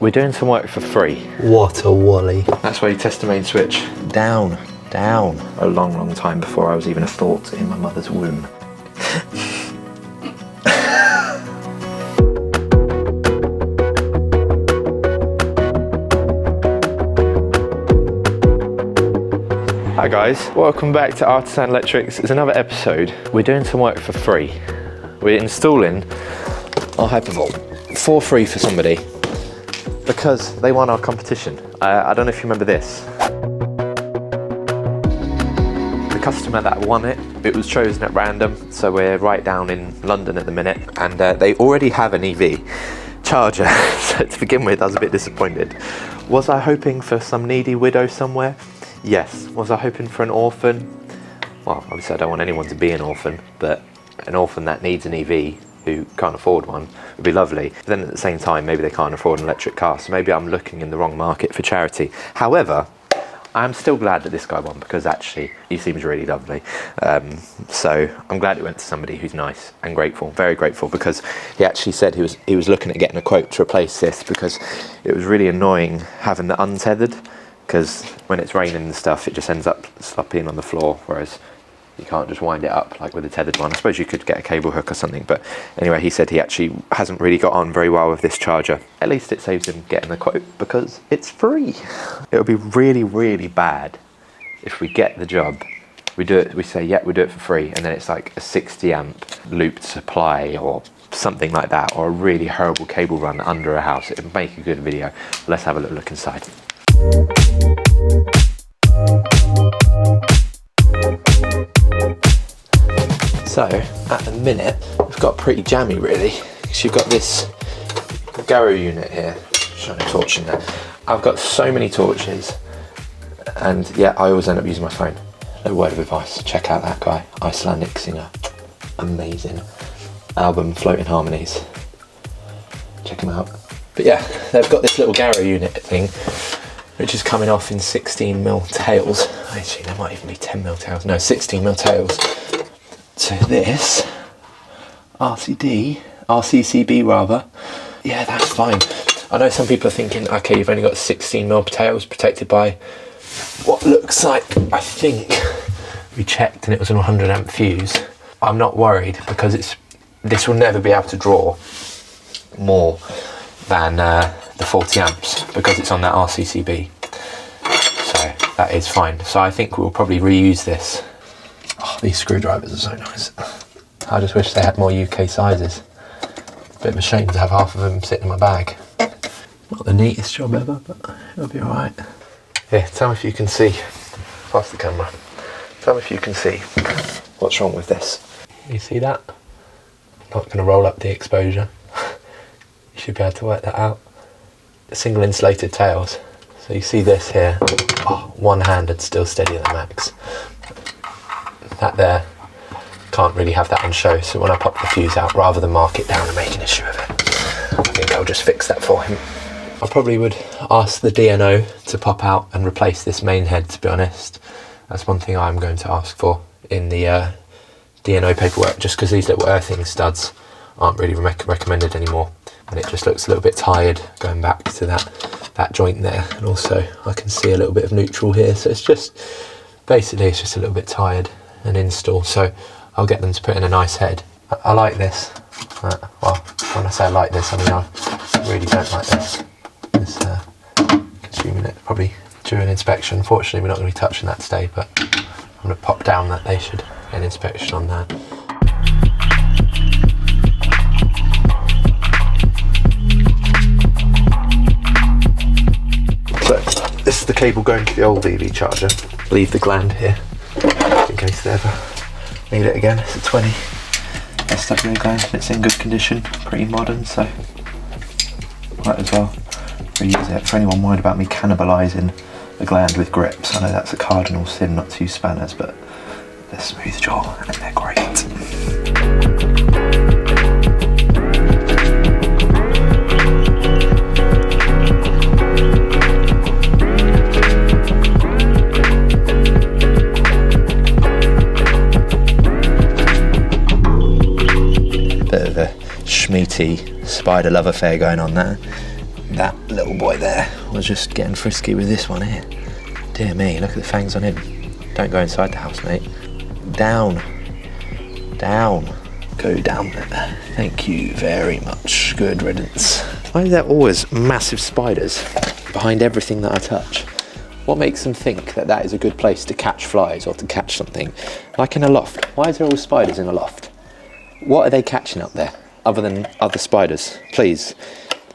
We're doing some work for free. What a wally. That's why you test the main switch. Down, down. A long, long time before I was even a thought in my mother's womb. Hi guys, welcome back to Artisan Electrics. It's another episode. We're doing some work for free. We're installing our Hypervolt for free for somebody because they won our competition. I don't know if you remember this. The customer that won it was chosen at random, so we're right down in London at the minute, and they already have an EV charger. So to begin with, I was a bit disappointed. Was I hoping for some needy widow somewhere? Yes. Was I hoping for an orphan? Well, obviously I don't want anyone to be an orphan, but an orphan that needs an EV who can't afford one would be lovely. But then at the same time, maybe they can't afford an electric car, so maybe I'm looking in the wrong market for charity. However, I'm still glad that this guy won because actually he seems really lovely. So I'm glad it went to somebody who's nice and grateful, very grateful, because he actually said he was looking at getting a quote to replace this because it was really annoying having the untethered, because when it's raining and stuff, it just ends up slopping on the floor, whereas you can't just wind it up like with a tethered one. I suppose you could get a cable hook or something, but anyway, he said he actually hasn't really got on very well with this charger. At least it saves him getting the quote because it's free. It would be really, really bad if we get the job, we do it, we say, yeah, we do it for free, and then it's like a 60 amp looped supply or something like that, or a really horrible cable run under a house. It would make a good video. Let's have a little look inside. So at the minute we've got pretty jammy really, because you've got this gyro unit here, shine a torch in there. I've got so many torches, and yeah, I always end up using my phone. No word of advice, check out that guy, Icelandic singer, amazing album, Floating Harmonies, check him out. But yeah, they've got this little gyro unit thing which is coming off in 16mm tails. Actually, there might even be 10mm tails. No, 16mm tails. So this RCCB rather. Yeah, that's fine. I know some people are thinking, okay, you've only got 16mm tails protected by what looks like, I think we checked and it was an 100 amp fuse. I'm not worried because this will never be able to draw more than the 40 amps because it's on that RCCB, so that is fine. So I think we'll probably reuse this. Oh, these screwdrivers are so nice. I just wish they had more UK sizes. Bit of a shame to have half of them sitting in my bag. Not the neatest job ever, but it'll be alright. Here, tell me if you can see, past the camera, tell me if you can see what's wrong with this. You see that? I'm not going to roll up the exposure. You should be able to work that out. Single insulated tails. So you see this here, one-handed still steady at the max. That there, can't really have that on show, so when I pop the fuse out, rather than mark it down and make an issue of it, I think I'll just fix that for him. I probably would ask the DNO to pop out and replace this main head, to be honest. That's one thing I'm going to ask for in the DNO paperwork, just because these little earthing studs aren't really recommended anymore. And it just looks a little bit tired going back to that joint there, and also I can see a little bit of neutral here, so it's just basically it's just a little bit tired and install. So I'll get them to put in a nice head. I like this. Well, when I say I like this, I mean I really don't like this. It's consuming it probably during inspection. Fortunately, we're not going to be touching that today, but I'm going to pop down that they should get an inspection on that. So this is the cable going to the old EV charger. Leave the gland here in case they ever need it again. It's a 20 SWA gland. It's in good condition, pretty modern, so might as well reuse it. For anyone worried about me cannibalising the gland with grips, I know that's a cardinal sin not to use spanners, but they're smooth jaw and they're great. Bit of a schmeaty spider love affair going on there. that little boy there was just getting frisky with this one here. Dear me, look at the fangs on him. Don't go inside the house, mate. Down. Down. Go down there. Thank you very much. Good riddance. Why are there always massive spiders behind everything that I touch? What makes them think that that is a good place to catch flies or to catch something? Like in a loft. Why is there always spiders in a loft? What are they catching up there other than other spiders? Please,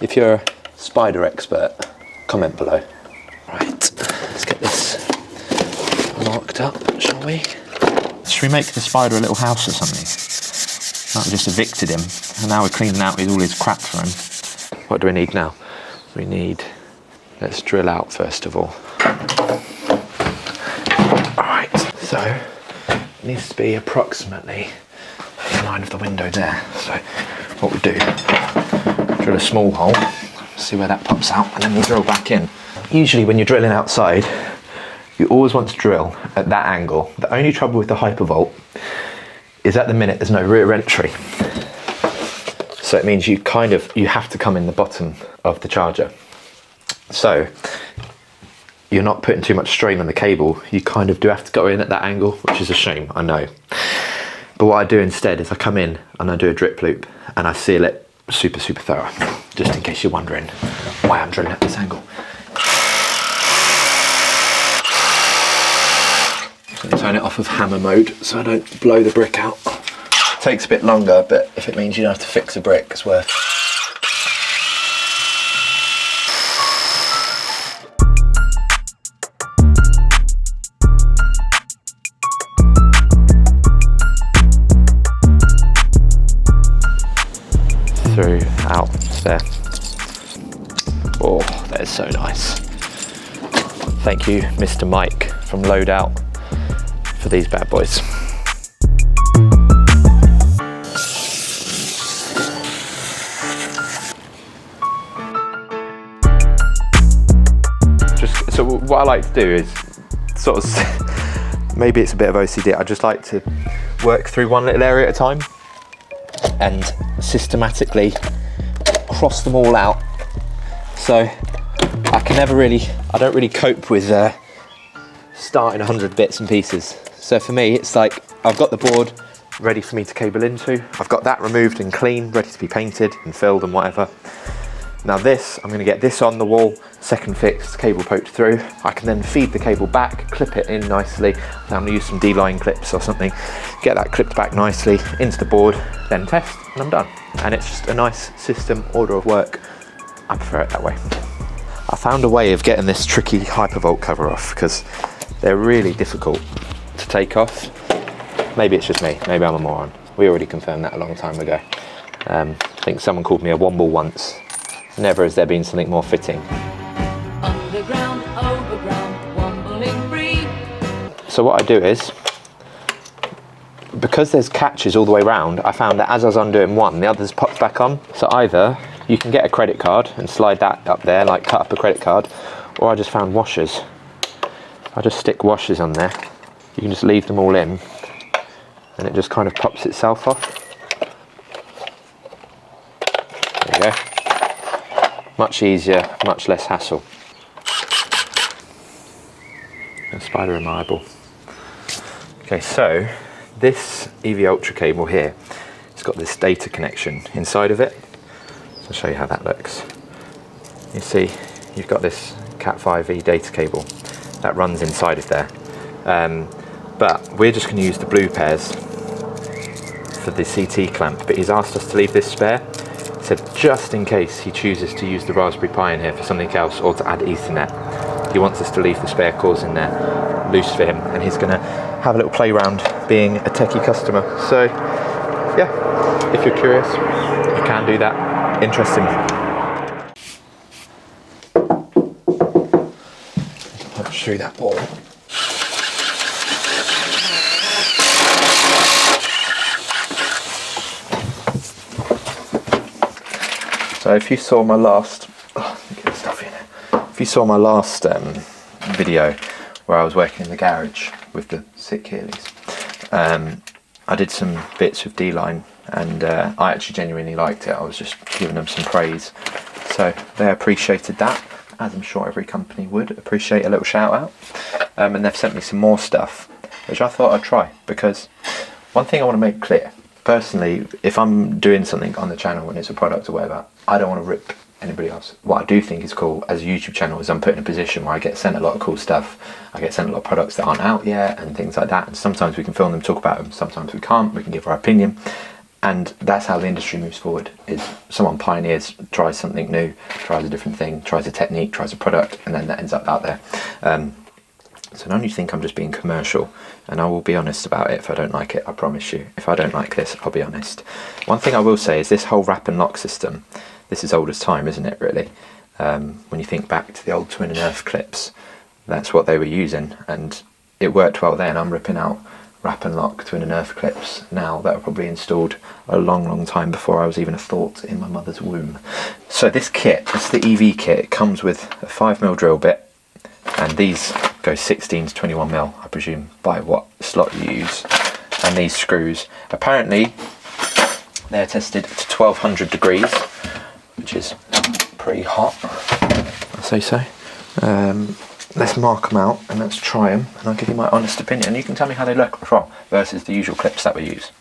if you're a spider expert, comment below. Right, let's get this marked up, shall we? Should we make the spider a little house or something? Like we just evicted him, and now we're cleaning out all his crap for him. What do we need now? We need, let's drill out first of all. Alright, so it needs to be approximately in line of the window there. So what we do, drill a small hole, see where that pops out, and then we'll drill back in. Usually when you're drilling outside, you always want to drill at that angle. The only trouble with the Hypervolt is at the minute there's no rear entry. So it means you have to come in the bottom of the charger. So you're not putting too much strain on the cable. You kind of do have to go in at that angle, which is a shame, I know. But what I do instead is I come in and I do a drip loop and I seal it super thorough, just in case you're wondering why I'm drilling at this angle. Turn it off of hammer mode so I don't blow the brick out. Takes a bit longer, but if it means you don't have to fix a brick, it's worth. Through, out, there. Oh, that is so nice. Thank you, Mr. Mike from Loadout, for these bad boys. So what I like to do is sort of, maybe it's a bit of OCD, I just like to work through one little area at a time and systematically cross them all out. So I don't really cope with starting 100 bits and pieces. So for me, it's like I've got the board ready for me to cable into. I've got that removed and clean, ready to be painted and filled and whatever. Now this, I'm going to get this on the wall, second fixed, cable poked through. I can then feed the cable back, clip it in nicely. So I'm going to use some D-line clips or something, get that clipped back nicely into the board, then test, and I'm done. And it's just a nice system, order of work. I prefer it that way. I found a way of getting this tricky Hypervolt cover off because they're really difficult to take off. Maybe it's just me, maybe I'm a moron. We already confirmed that a long time ago. I think someone called me a womble once. Never has there been something more fitting. Underground, overground, wombling free. So what I do is, because there's catches all the way around, I found that as I was undoing one, the others popped back on. So either you can get a credit card and slide that up there, like cut up a credit card, or I just found washers. I just stick washers on there. You can just leave them all in, and it just kind of pops itself off. There you go. Much easier, much less hassle. A spider in my eyeball. Okay, so this EV Ultra cable here, it's got this data connection inside of it. So I'll show you how that looks. You see, you've got this Cat5e data cable that runs inside of there. But we're just going to use the blue pairs for the CT clamp, but he's asked us to leave this spare. He said just in case he chooses to use the Raspberry Pi in here for something else or to add Ethernet, he wants us to leave the spare cores in there loose for him, and he's going to have a little play around being a techie customer. So yeah, if you're curious, you can do that. Interesting. Punch through that ball. So if you saw my last, get stuff in it. If you saw my last video where I was working in the garage with the sick Heelys, I did some bits with D-line, and I actually genuinely liked it. I was just giving them some praise. So they appreciated that, as I'm sure every company would appreciate a little shout out. And they've sent me some more stuff, which I thought I'd try, because one thing I want to make clear, personally, if I'm doing something on the channel and it's a product or whatever, I don't want to rip anybody else. What I do think is cool as a YouTube channel is I'm put in a position where I get sent a lot of cool stuff. I get sent a lot of products that aren't out yet and things like that, and sometimes we can film them, talk about them, sometimes we can't, we can give our opinion, and that's how the industry moves forward. Is someone pioneers, tries something new, tries a different thing, tries a technique, tries a product, and then that ends up out there. So don't you think I'm just being commercial, and I will be honest about it if I don't like it, I promise you. If I don't like this, I'll be honest. One thing I will say is this whole wrap and lock system, this is old as time, isn't it, really? When you think back to the old twin and earth clips, that's what they were using, and it worked well then. I'm ripping out wrap and lock twin and earth clips now that were probably installed a long time before I was even a thought in my mother's womb. So this kit, it's the EV kit, it comes with a 5mm drill bit, and these go 16 to 21mm, I presume, by what slot you use. And these screws, apparently they're tested to 1200 degrees, which is pretty hot, I say so. Let's mark them out and let's try them, and I'll give you my honest opinion, and you can tell me how they look from versus the usual clips that we use.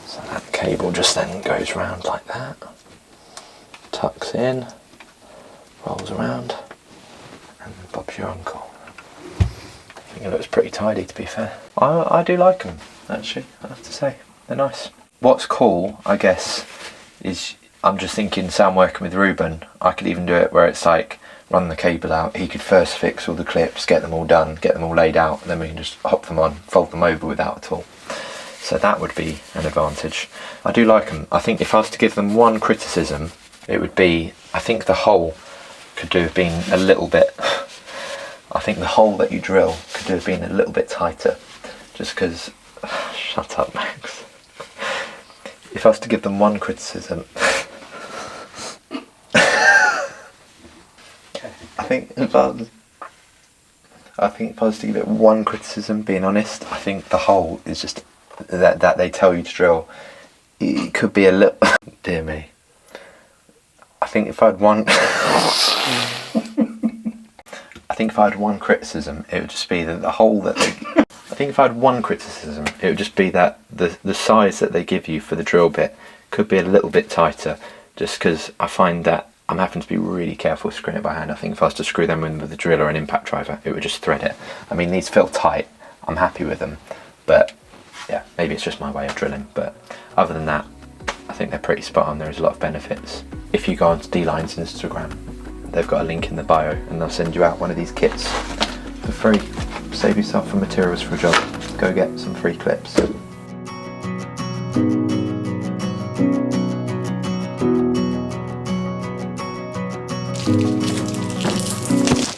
So that cable just then goes round like that, tucks in, rolls around, and Bob's your uncle. I think it looks pretty tidy, to be fair. I do like them, actually, I have to say. They're nice. What's cool, I guess, is I'm just thinking, say I'm working with Ruben, I could even do it where it's like, run the cable out, he could first fix all the clips, get them all done, get them all laid out, and then we can just hop them on, fold them over without a tool. So that would be an advantage. I do like them. I think if I was to give them one criticism, it would be, I think the hole could have been a little bit, I think the hole that you drill could have been a little bit tighter, just because, shut up Max. If I was to give them one criticism, I think if I was to give it one criticism, being honest, I think the hole is just that they tell you to drill. It could be a little. Dear me. I think if I had one. I think if I had one criticism, it would just be that the hole that they. I think if I had one criticism, it would just be that the size that they give you for the drill bit could be a little bit tighter, just because I find that I'm having to be really careful screwing it by hand. I think if I was to screw them in with a drill or an impact driver, it would just thread it. I mean, these feel tight, I'm happy with them, but yeah, maybe it's just my way of drilling, but other than that, I think they're pretty spot on. There's a lot of benefits. If you go onto D-Line's Instagram, they've got a link in the bio, and they'll send you out one of these kits for free. Save yourself some materials for a job. Go get some free clips.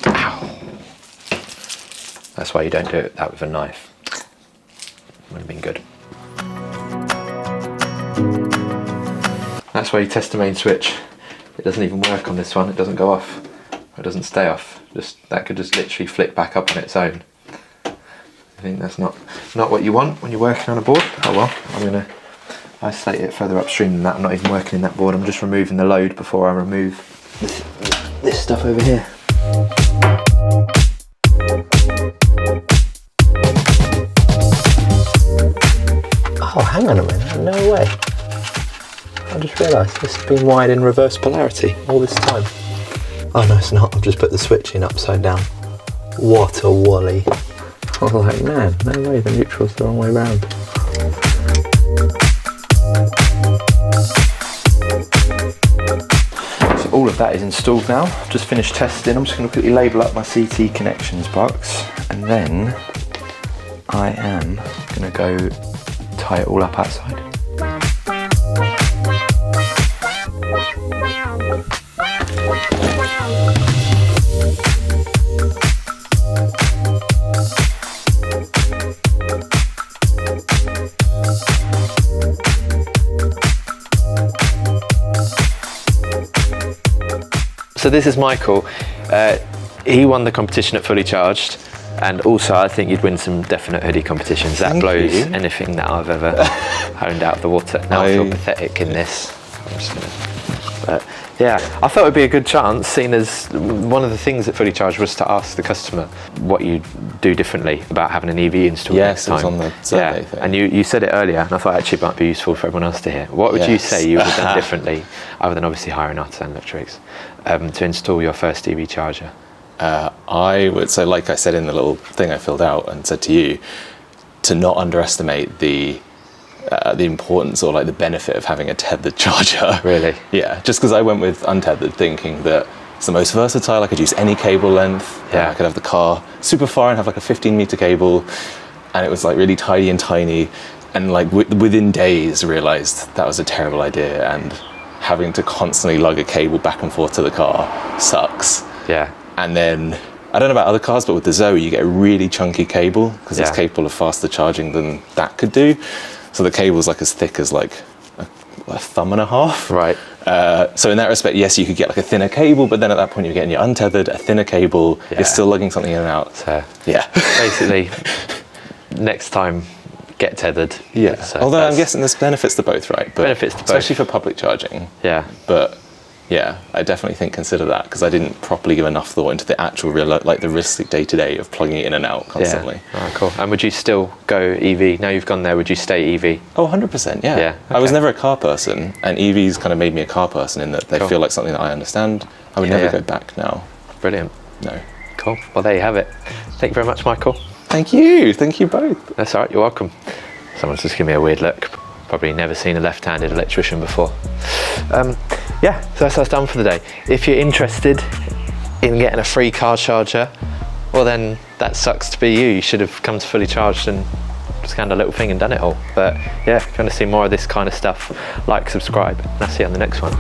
Ow. That's why you don't do that with a knife. Would have been good. That's why you test the main switch. It doesn't even work on this one. It doesn't go off. It doesn't stay off. That could just literally flick back up on its own. I think that's not what you want when you're working on a board. Oh well, I'm going to isolate it further upstream than that. I'm not even working in that board. I'm just removing the load before I remove this stuff over here. Oh, hang on a minute. No way. I just realised this has been wired in reverse polarity all this time. Oh no, it's not. I've just put the switch in upside down. What a wally. I was like, man, no way, the neutral's the wrong way round. So all of that is installed now. I've just finished testing. I'm just going to quickly label up my CT connections box, and then I am going to go tie it all up outside. So this is Michael. He won the competition at Fully Charged. And also, I think you'd win some definite hoodie competitions. That Thank blows you. anything that I've ever honed out of the water. Now I feel pathetic in this. I'm just gonna, but yeah, I thought it'd be a good chance, seeing as one of the things at Fully Charged was to ask the customer what you do differently about having an EV installed next time. Yes, it was on the survey thing. And you said it earlier, and I thought actually it might be useful for everyone else to hear. What would you say you would have done differently, other than obviously hiring Artisan Electrics, to install your first EV charger? I would say, like I said in the little thing I filled out and said to you, to not underestimate the importance or like the benefit of having a tethered charger. Really? Yeah, just because I went with untethered thinking that it's the most versatile. I could use any cable length. Yeah. I could have the car super far and have like a 15-meter cable, and it was like really tidy and tiny. And like within days, realized that was a terrible idea, and having to constantly lug a cable back and forth to the car sucks. Yeah. And then, I don't know about other cars, but with the Zoe, you get a really chunky cable because it's capable of faster charging than that could do. So the cable's like as thick as like a thumb and a half. Right. So in that respect, yes, you could get like a thinner cable, but then at that point you're getting your untethered, a thinner cable, you're still lugging something in and out. So yeah. basically, next time, get tethered. Yeah. So although I'm guessing there's benefits to both, right? But benefits to both. especially for public charging. Yeah. But yeah, I definitely think consider that, because I didn't properly give enough thought into the actual real, like the realistic day-to-day of plugging it in and out constantly. Yeah. Oh, cool. And would you still go EV? Now you've gone there, would you stay EV? Oh, 100%, yeah. Yeah, I was okay. never a car person, and EVs kind of made me a car person in that they feel like something that I understand. I would never go back now. Brilliant. No. Cool. Well, there you have it. Thank you very much, Michael. Thank you. Thank you both. That's all right. You're welcome. Someone's just giving me a weird look. Probably never seen a left-handed electrician before. Yeah, so that's us done for the day. If you're interested in getting a free car charger, well then that sucks to be you. You should have come to Fully Charged and scanned a little thing and done it all. But yeah, if you want to see more of this kind of stuff, like, subscribe, and I'll see you on the next one.